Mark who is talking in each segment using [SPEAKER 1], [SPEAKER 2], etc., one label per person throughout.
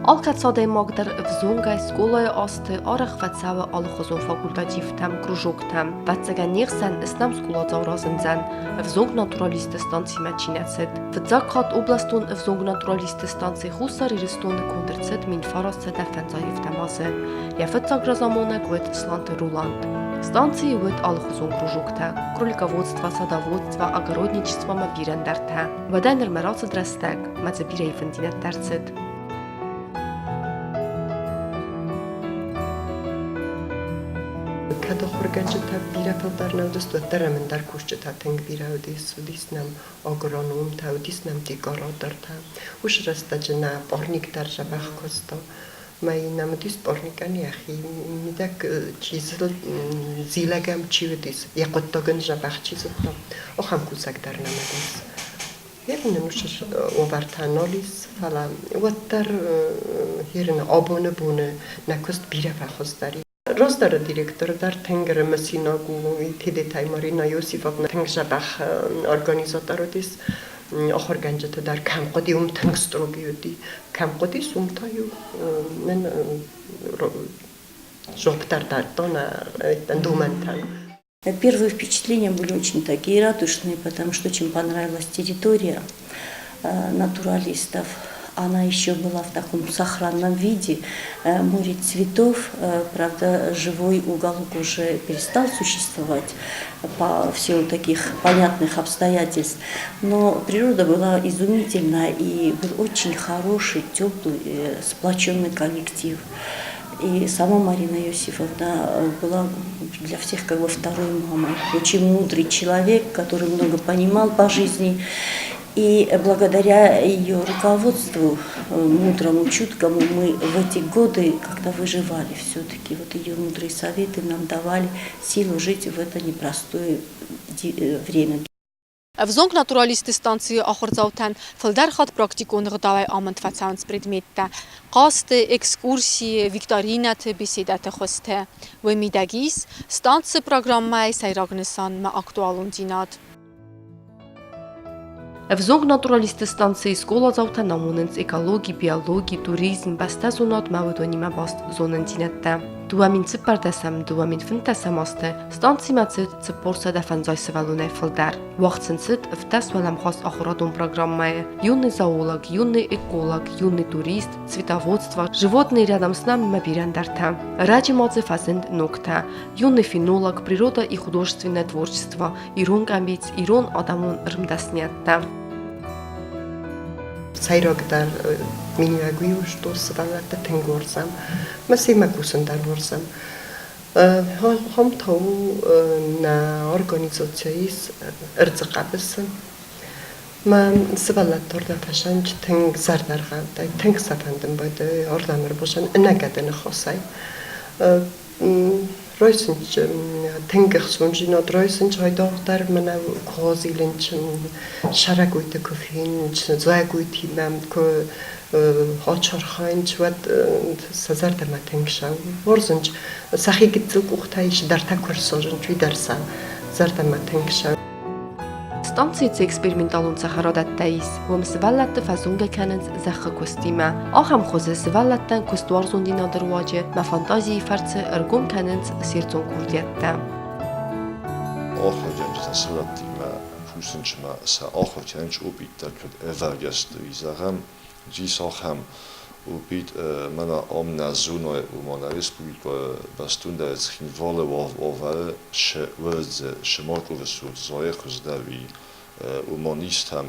[SPEAKER 1] Алкацадай Магдар в зонгай сколай асты арах вацавы алхозон факультатив кружок вацага нирсан иснам скула зауразынзан в зонг натуралисты станции мачинецет. В Закат областон в зонг натуралисты станции хусар иристон контрцет мин фарасце дефензаев тамазы. Я фацагразамона гвет сланты Руланд. Станции вет алхозон кружокта, кролиководство, садоводство, огородничество мабирендарта. Вадайнер мерацы драстек, мацебирей фантинеттерцет.
[SPEAKER 2] Kada horgančeta bira fildarnaudas to teremen dar kuščeta teng biraudis udisnam agronom ta udisnam ti garadar ta uš rasta jena pornik dar jabach kosto mai nam dis pornikani akhi midak chiz zilagam chivedis yaqottagan jabach chizotno oxam kusak dar namadis Jevne nušš ovartanolis fala wattar hirna abone bune nakost bira fachostari Роздара директор дар тенгер месинагу тедетай Марина Йосифовна тенгжабах организатородис охорганжата дар камқодиум тенгстрогиуди камқодис умтаю мен жоптар дартона думантан
[SPEAKER 3] Первые впечатления были очень такие радушные, потому что очень понравилась территория натуралистов. Она еще была в таком сохранном виде, море цветов, правда, живой уголок уже перестал существовать по силу таких понятных обстоятельств, но природа была изумительна и был очень хороший, теплый, сплоченный коллектив. И сама Марина Иосифовна была для всех как бы второй мамой, очень мудрый человек, который много понимал по жизни. И благодаря ее руководству, мудрому, чуткому, мы в эти годы как-то выживали все-таки. Вот ее мудрые советы нам давали силу жить в это непростое время.
[SPEAKER 4] В зонг натуралисты станции ахорзаутан филдерхат практиконер давай амантфацаунс предметта. Касты, экскурсии, викторинаты, беседаты хосте. Вемидагис, станция программай сайрагнесан ма актуалун динат.
[SPEAKER 1] В зонг натуралисты станции скола заутанамуненц экологии, биологии, туризм, бастазунат мавудонима баст зонентинетта. Дуамин циппардасам, дуамин финтасам асты, станции мацит циппорса дефензайсывалуне филдар. Вахтсенцит в тасвалам хас ахурадон программае. Юный зоолог, юный эколог, юный турист, цветоводство, животные рядом с нами мабирендарта. Раджи мацифазент нокта, юный фенолог, природа и художественное творчество, ирон амбиц, ирон адамун рмдаснетта.
[SPEAKER 2] Сайрогдар миниагую что свалата тенгорсам масима кусандар ворсам хомтау на организациис эрзqabes ма свалатор да фашанч тенг зардарга тенг сафандым бады ордамер бошан нагаден хосай Roysınç tengexsunjino Roysınç haydaqtar mana qozilinç şaraguyte kofin zayaguytimam ko hoçarxaynç vat sazardama tengshaw Roysınç saxigitlik uxtayş darta kursojin çuidarsa zardama tengshaw
[SPEAKER 1] Станции эксперименталун сахарадаттаис, вомсваллатты фазунга кененц захы костима. Ахам хозе сваллаттан костуарзун динадырваджи, ма фантазии фарцы эргун кененц сирцун курдиятта.
[SPEAKER 5] Ахаджанчта свалаттима фусенчма са ахаджанч убиттар код эваргасту изарам, жис ахам убит мана омна зуно умана республика бастунда эцхин воле овал ше вързе шеморко весут зоехус дави уманистам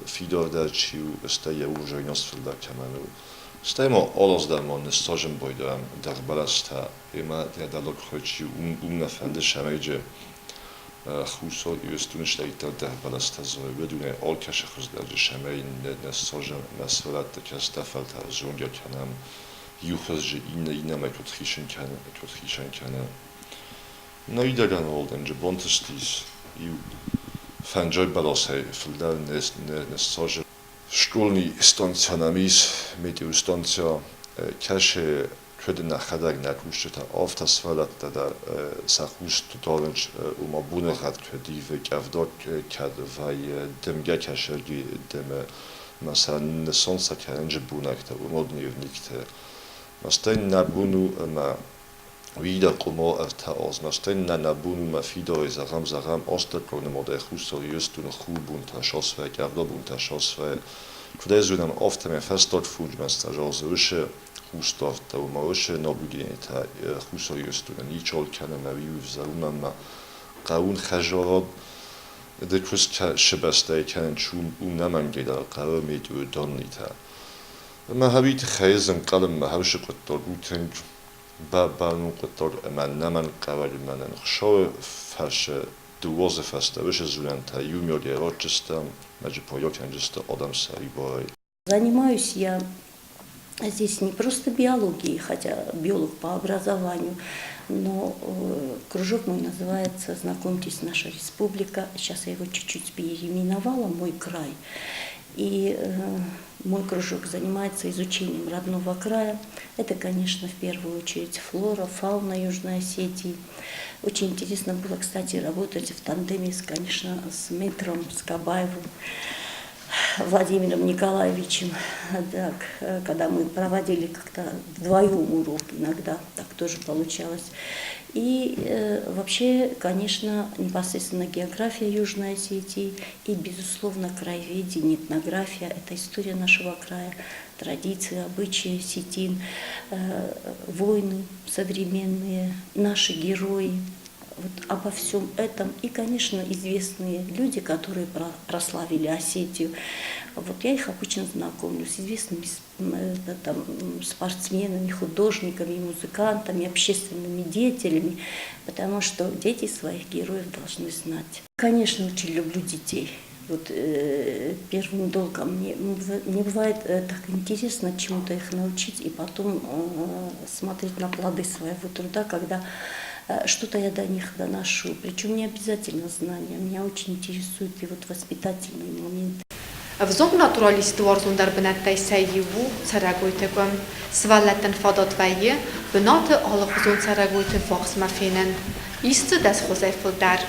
[SPEAKER 5] фидорда чиу стая ужойност филда каману стаимо олоздамон нестожен бойдам дарбаласта ема дядалок хочи умнафанде шамайже خصوصا یوستونش دایتر ده بالاستا زوی بدونه آل کش خزدار شمای نساجم مسئولت دکست دفعه تازون یا کنم یوخز اینه مکتخیشن کنه نایدگان olden je bontestis یو فنجای بالاسای فلدار نساجم شکلنی استانسیانامیز میتیو استانسیا کش kötü nachadag nakushta afta svalat da sakhust totalnch uma bunachat ködi ve kavdok kad vai demga kashergi dem مثلا نسانس کننج بونکته و مد نیونیکته مستن نبونو ما wieder como aus nasten nabun ma fido zagam ostat pro mode khustorius tu no khubun ta shosve gavdobun ta shosve kudezunan ofte me festot fudmester josche khustort ta mosche nobugeneta khustorius tu ni chol kana ma viu zauma ma qaun khajorod de kuska shebeste kan chum unaman geda qawmit u donnita ma habit khayzam qalam ma hawshqat guten با نقطه من نمن قبل من خشوا فرش دوازه فسته بشه زولن تا یومیو گراتشستم مجه پایا کنجسته آدم سری بای.
[SPEAKER 3] Занимаюсь я здесь не просто биологией, хотя биолог по образованию, но кружок мой называется «Знакомьтесь, наша республика». Сейчас я его чуть-чуть переименовала, «Мой край». И мой кружок занимается изучением родного края. Это, конечно, в первую очередь флора, фауна Южной Осетии. Очень интересно было, кстати, работать в тандеме, конечно, с мэтром, с Кабаевым, Владимиром Николаевичем. Так, когда мы проводили как-то вдвоем урок, иногда так тоже получалось. И вообще, конечно, непосредственно география Южной Осетии и, безусловно, краеведение, этнография – это история нашего края, традиции, обычаи осетин, войны современные, наши герои. Вот обо всем этом и, конечно, известные люди, которые прославили Осетию. Вот я их обычно знакомлю с известными там, спортсменами, художниками, музыкантами, общественными деятелями, потому что дети своих героев должны знать. Конечно, очень люблю детей. Вот первым долгом мне бывает так интересно чему-то их научить и потом смотреть на плоды своего труда, когда что-то я до них доношу. Причем не обязательно знания. Меня очень интересуют и вот воспитательные моменты.
[SPEAKER 4] В зонг натуралисты варзундар бенеттай сайеву царагуйтегом свалеттен фадатвайе бенате алхузун царагуйте вахсмафенен исты дас хозайфылдар.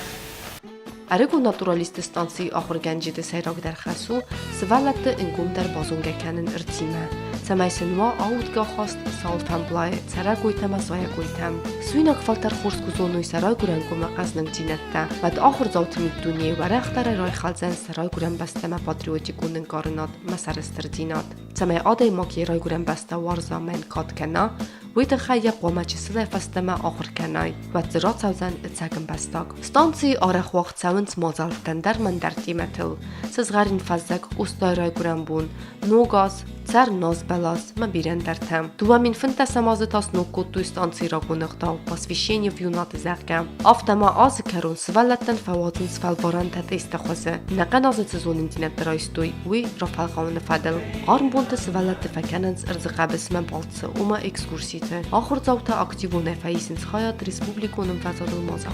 [SPEAKER 1] Арегу натуралисты станции ахурганжиды сайраг дар хасу свалетты ингум дар базунга канен иртима. Самайсенва аутга хаст салфамблай царагуйтама зоягуйтам. Суинак фалтар хурску зонуй сарайгурангу мaqazның динетта. Вад ахур завтымид дуния варахтара рай халзан сарайгуран бастама патриотикунын карынат масарыстыр динат. Самай адай маки райгуран баста варза мен кат кана ويت خيق وماچسل فستما آخر کنای و زرات سوزن اتساقن بستاق. ستانسی آرخ وقت سوند مازالفتن در من در تیمتل. سزغارین فزق استای گرم بون. نوگاز سر ناز بلاز ما بیرن در تم. دوامین فنت سمازه تاس نوکوت تو ستانسی را گنختا و پاسویشینی ویونات زرگم. افتما آز کرون سوالتن فواتن سفال باران تد استخوزه. نقن آز تزونین دینت درایستوی وی رفال قوان فدل. قارن بونت سوالت فکننز ارزقه بسم بالتس وما اکسکورسی آخر زوتا اکتیبونه فایسنس خیات ریسپوبلیکونم فضل مازا.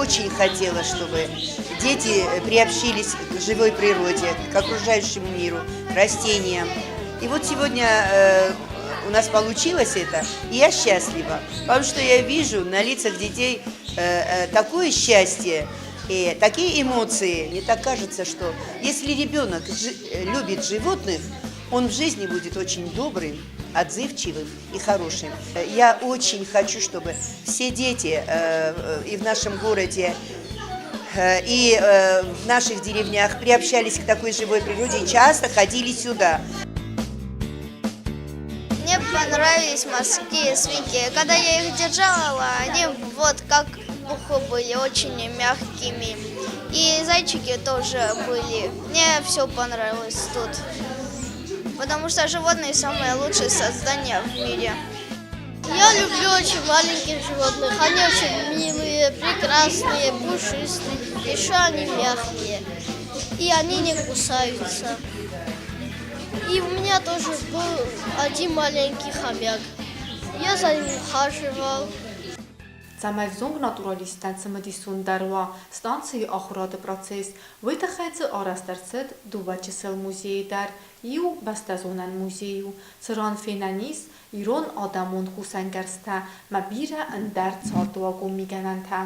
[SPEAKER 6] Очень хотела, чтобы дети приобщились к живой природе, к окружающему миру, растениям. И вот сегодня у нас получилось это, и я счастлива, потому что я вижу на лицах детей такое счастье и такие эмоции. Мне так кажется, что если ребенок любит животных, он в жизни будет очень добрым, отзывчивым и хорошим. Я очень хочу, чтобы все дети и в нашем городе, и в наших деревнях приобщались к такой живой природе и часто ходили сюда.
[SPEAKER 7] Мне понравились морские свинки. Когда я их держала, они вот как пуху были, очень мягкими. И зайчики тоже были. Мне все понравилось тут. Потому что животные самые лучшие создания в мире.
[SPEAKER 8] Я люблю очень маленьких животных. Они очень милые, прекрасные, пушистые. Еще они мягкие. И они не кусаются. И у меня тоже был один маленький хомяк. Я за ним ухаживал.
[SPEAKER 4] Замայվզոնգ նատուրալիստան ծմդիսուն դարվա ստանցի ախուրադը պրոցես վայտախայցը արաստարցետ դուբաչսել մուզեի դար իու բաստազոնան մուզեյու ծրան ֆենանիս իրոն ադամոն խուսանգարստա մաբիրը ընդար ծարտուագում միգանանթա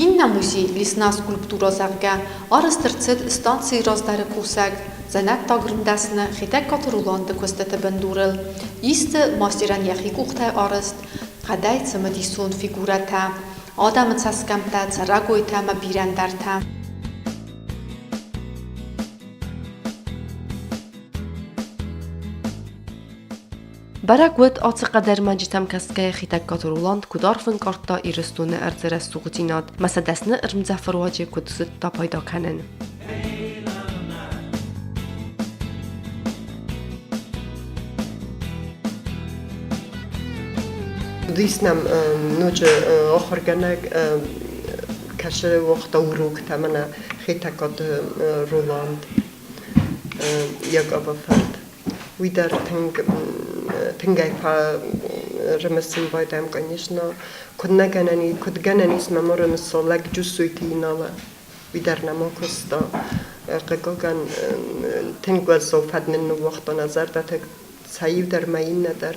[SPEAKER 4] Իննա մուզի լիսնա սկուլպտուրա զարգա արստրցետ ստանցի ռազդարը կուսակ զանատ տագրնդասնը խիտակ կաթրուլանդը կոստետը բնդուրել իստը մաստիրան յախի կուղթայ արստ խադայ ծմդիսուն ֆիգուրատա ադամը ծասկամտա ծարագոյթա մաբիրանդարթա
[SPEAKER 1] Բարակուտ ացկադեր մաջիտամ կասկայ խիտակ կաթորուլանդ կուդարվն կարտա իրստունը արձերես սուղուտինատ մասադասնը ըրմձաֆրուաջը կուդսıt տապայդականեն
[SPEAKER 2] Դիսնամ նոջը ախորգանակ քաշը վախտա ուռուկ թամանա խիտակատ ռոլանդ Յակովաֆարդ Уйдар Тынгайфа ремесин байдам, конечно, кодгананис маморон солак джусуйтинала. Уйдар намокоста قگان تنگوازو فدمن وقتا نظر داده سعیو در маин надар.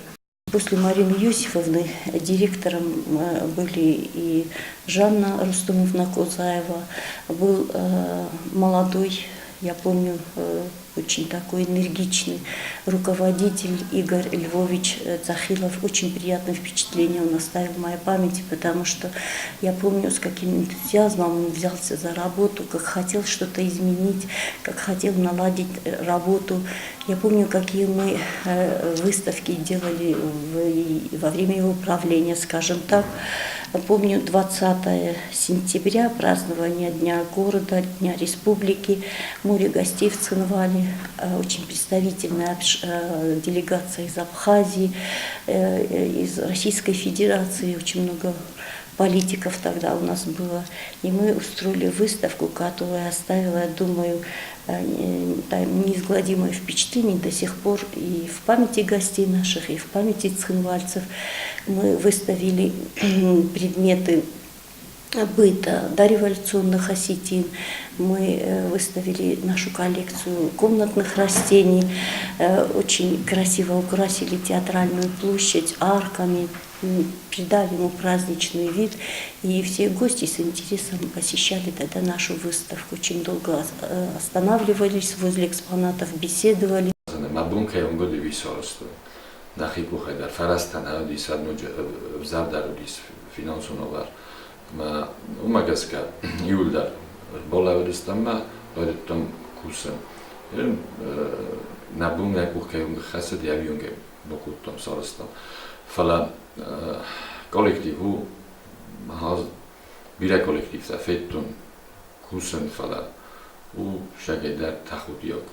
[SPEAKER 3] После Марины Юсифовны директором были и Жанна Рустумовна Кузаева, был молодой, я помню, очень такой энергичный руководитель Игорь Львович Цахилов. Очень приятное впечатление он оставил в моей памяти, потому что я помню, с каким энтузиазмом он взялся за работу, как хотел что-то изменить, как хотел наладить работу. Я помню, какие мы выставки делали во время его правления, скажем так. Помню 20 сентября, празднование Дня города, Дня республики. Море гостей в Цинвале, очень представительная делегация из Абхазии, из Российской Федерации, очень много политиков тогда у нас было. И мы устроили выставку, которая оставила, я думаю, неизгладимое впечатление до сих пор и в памяти гостей наших, и в памяти цинвальцев. Мы выставили предметы быта дореволюционных осетин. Мы выставили нашу коллекцию комнатных растений, очень красиво украсили театральную площадь арками, придали ему праздничный вид. И все гости с интересом посещали тогда нашу выставку. Очень долго останавливались возле экспонатов, беседовали.
[SPEAKER 9] ნახიკუხე და ფარასთან ადის ზარდარულის ფინანსონოვარ უმაგასკა იულდარ ბოლავერისტამა ვერტომ კუსა ნაბუნე კუხე ხასე დიავიონგე ნოკუტომ სარასტა ფალა კოლექტივუ მაღაზ ბირა კოლექტივსა ფეტტონ კუსენ фала у шагедар тахудиок.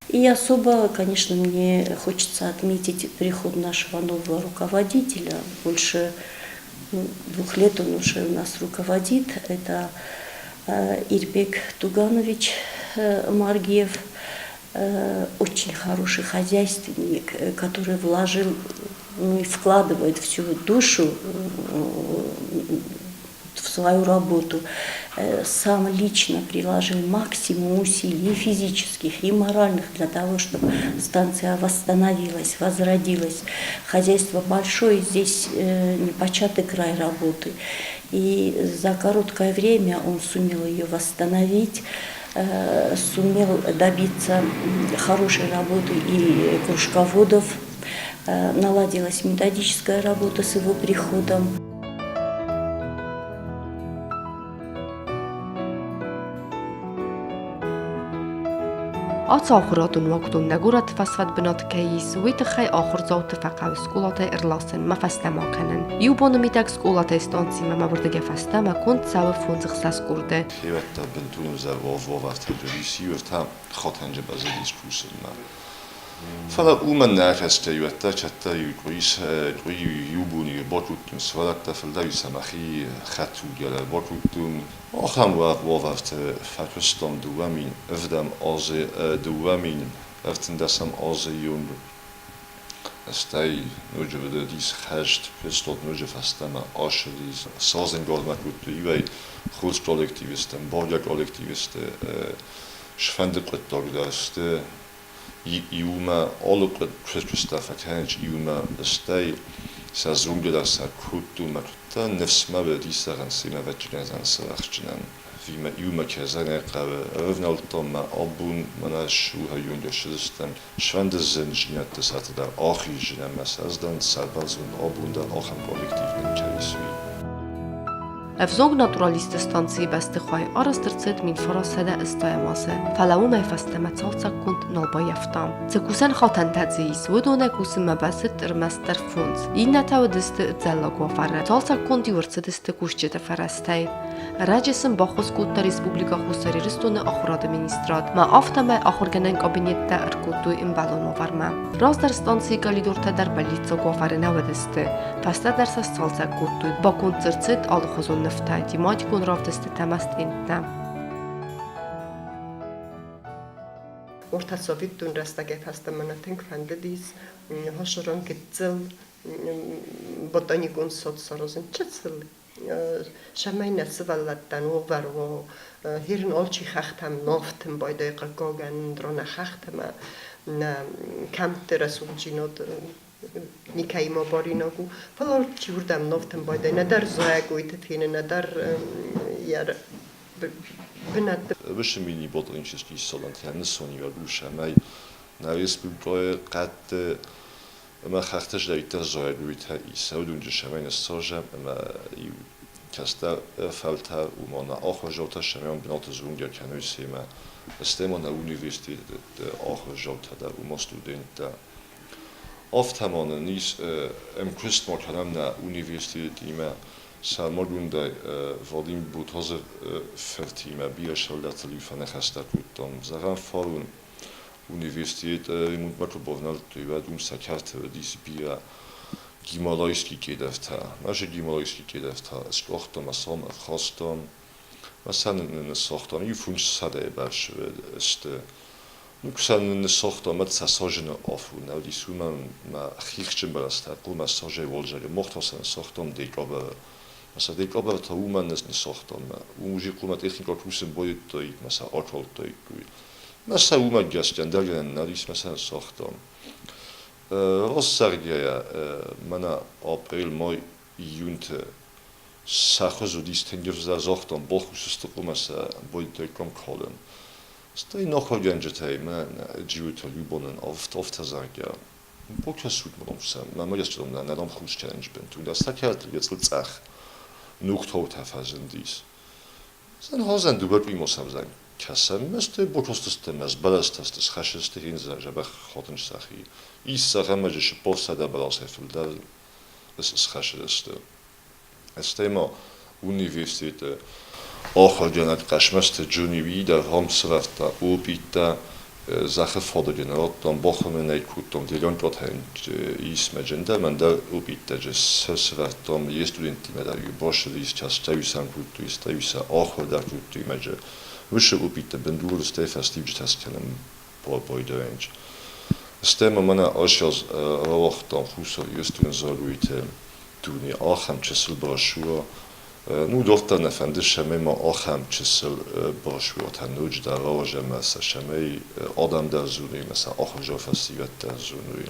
[SPEAKER 3] И особо, конечно, мне хочется отметить приход нашего нового руководителя. Больше 2 лет он уже у нас руководит. Это Ирбек Туганович Маргиев, очень хороший хозяйственник, который вложил и вкладывает всю душу в свою работу, сам лично приложил максимум усилий и физических, и моральных для того, чтобы станция восстановилась, возродилась. Хозяйство большое, здесь непочатый край работы. И за короткое время он сумел ее восстановить, сумел добиться хорошей работы и кружководов, наладилась методическая работа с его приходом.
[SPEAKER 1] آخراتون وقتون نگورت فسفت بنات کیس ویت خی آخر زوت فقط سکولات ارلاسن ما فسته ما کنن یو بانو میتک سکولات استانسی ما برده فسته ما کند سو فونزخ ساس کرده.
[SPEAKER 5] خیوت بنتون زر و وقت جلیسی و تا خاطنج بازدیش کوسن ما. فلا من نرفسته یوتا چتا یوبونی باطوتون سوالت تفلده یسمخی خطو گله باطوتون آخام وقت فکرستم دوامین افدم آز دوامین افتن دستم آز یون استای نوجه بده دیس خشت پستاد نوجه فستم آشلیز سازنگار مکوت یوی خود کالکتیویستم بایا کالکتیویست شفند قطعه داشته iuma allopret Christopher Kench iuma stay sa zungela sa kutu matta nefsma be disaran sima vetgen san sarachnen wie ma iuma kezane qawe övnaltom ma abun mana shu hayun geschistem schwande sind jnat das hatte da auch jene masazdan salvazun abun da auch am kollektiven keliswi
[SPEAKER 1] افزونگ ناتورالیست ستانسی بسته خواهی آرسترچت من فراسده استایماسه فلو ما فستمه تالسا کند نالبا یفتم تکوسن خاتن تدزیس و دونه کوسن مبست رمستر فونز این نتاو دست اتزلا گوفره تالسا کند یورتس دست کوشچه فرسته راجسن باخوز کود تا ریسپوبلیکا خوستاری رستون آخراد منیسترات ما آفتمه آخرگنن کابینیت تا ارکوتوی امبالون وفرمه راز در ستانسی گالیدورتا در بلیتسا گوفره نو دسته فسته درس تالسا کودتوی با کنسرتت آلخوزون نفتای دیماتی کن رافت دسته تمست اینتنم
[SPEAKER 2] Ortasovit tun rastagay fasta manateng fandedis hasharon kitzel botanikon sod sarozin chetzel shamayna svallattan overwo hirin olchi khachtam noftem boyday qagogan drona khachtama na kamtera sunjinot nikaymo borinogu falor chiurdam noftem boyday nadar zoagoit fine nadar yar
[SPEAKER 5] Вишемини ботлинчески солант ханесони ва бушамай навес букой qat ma khartaj da iter zoaluita I saudun de shamay nasojam ma kasta falta u mona ochojota shamay benot zunga kanusema stemo na universitet de ochojota da u studenta oftamon nis kristmo kanam na universitet ima Salmodunda vodim butoze fertima biosoldat lifane hastakutom zaran forun universitet imut makobovnal tuvadum sakart disipia gimaloyski kedefta naše gimaloyski kedefta skochtom asom khostom masanen sochtom I funch sade bash est nuksan sochtom at sasojne ofu na disuman ma khichchen balasta ku masaje volje mochtosen sochtom dekoba Masa de kober ta umanes ne sochtom uji kuma technika kusen boytoy masa ortoltoy masa uma gastjan dergen nadis masa sochtom Rossargia mana april moy junte sachozo distenger za sochtom bochust masa boytoy kom kolen Stay noch hogenjetay man jiwto lubonen auf tazargia Bokasut momsam ma mojestom na nadam khus challenge bin tu das takert jetzt ltsach Nuchthout hafazen dies. Sen hozen du wird wie muss haben sein. Kassem müsste bokostes mes balastas des khasheste hinza jabach khoten sachi. Is sagamage posta da balas hefda. Das ist khasheste. Es Thema Universität auch genannt Kashmaste Juni wieder Romsrafta Ubita Sache fordern dann bochen nei kutom de lontot hent is magenda man da ubita jes sesratom je studenti da ju bosh dis chas tayusan kutu is tayusa och da kutu image wische ubita bendur stefa stivj tas kenem boy de range stema mana oshos rochton huso justun zoluite tuni acham chesel broshur Nu dotta nefende shemema acham chisel broshur tanuj da roja masa shemei adam da zuni masa achjo festivat da zuni